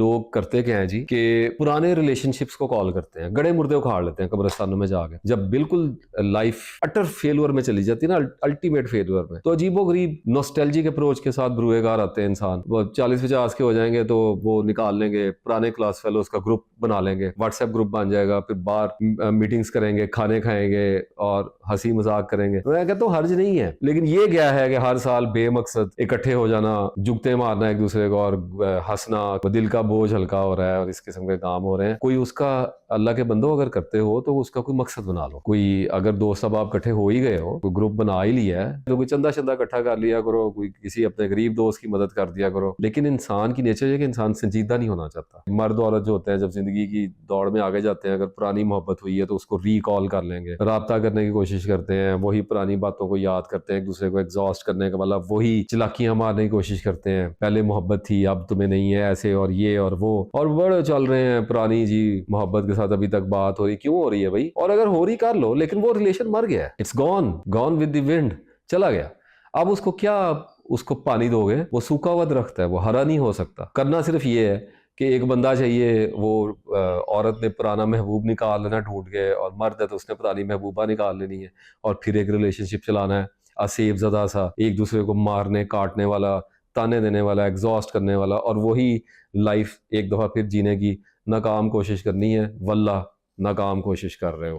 लोग करते क्या है जी कि पुराने रिलेशनशिप्स को कॉल करते हैं, गड़े मुर्दे उखाड़ लेते हैं कब्रिस्तानों में जाके। जब बिल्कुल लाइफ अटर फेलियर में चली जाती है ना, अल्टीमेट फेलियर में, तो अजीबोगरीब नॉस्टैल्जिक अप्रोच के साथ ब्रुएगार आते हैं इंसान। वो 40-50 के हो जाएंगे तो वो निकाल लेंगे पुराने क्लास फेलोज का ग्रुप बना लेंगे, व्हाट्सएप ग्रुप बन जाएगा, फिर बाहर मीटिंग्स करेंगे, खाने खाएंगे और हंसी मजाक करेंगे। मैं कहता हूँ हर्ज नहीं है, लेकिन ये क्या है कि हर साल बेमकसद इकट्ठे हो जाना, जुगते मारना एक दूसरे को और हंसना, दिल का बोझ हल्का हो रहा है और इस किस्म के काम हो रहे हैं। कोई उसका, अल्लाह के बंदो अगर करते हो तो उसका कोई मकसद बना लो। कोई अगर दोस्त अब आप इकट्ठे हो ही गए हो, कोई ग्रुप बना ही लिया है, तो कोई चंदा शंदा इकट्ठा कर लिया करो, कोई किसी अपने गरीब दोस्त की मदद कर दिया करो। लेकिन इंसान की नेचर है कि इंसान संजीदा नहीं होना चाहता। मर्द औरत जो होते हैं जब जिंदगी की दौड़ में आगे जाते हैं, अगर पुरानी मोहब्बत हुई है तो उसको रिकॉल कर लेंगे, राब्ता करने की कोशिश करते हैं, वही पुरानी बातों को याद करते हैं, एक दूसरे को एग्जॉस्ट करने का मतलब वही चलाकियां मारने की कोशिश करते हैं। पहले मोहब्बत थी अब तुम्हें नहीं है, ऐसे और ये और वो, और बड़े चल रहे हैं पुरानी जी मोहब्बत के साथ अभी तक बात हो रही। क्यों हो रही है भाई? और अगर हो रही कर लो, लेकिन वो रिलेशन मर गया है, it's gone with the wind, चला गया। अब उसको क्या, उसको पानी दोगे? वो सूखा हुआ दरख्त है, वो हरा नहीं हो सकता। करना सिर्फ ये है कि एक बंदा चाहिए, वो औरत ने पुराना महबूब निकाल लेना ढूंढ के, और मर्द है तो उसने पुरानी महबूबा निकाल लेनी है, और फिर एक रिलेशनशिप चलाना है असेब ज़दा सा, एक दूसरे को मारने काटने वाला, ताने देने वाला, एग्जॉस्ट करने वाला, और वही लाइफ एक दफ़ा फिर जीने की नाकाम कोशिश करनी है। वल्लाह नाकाम कोशिश कर रहे हो।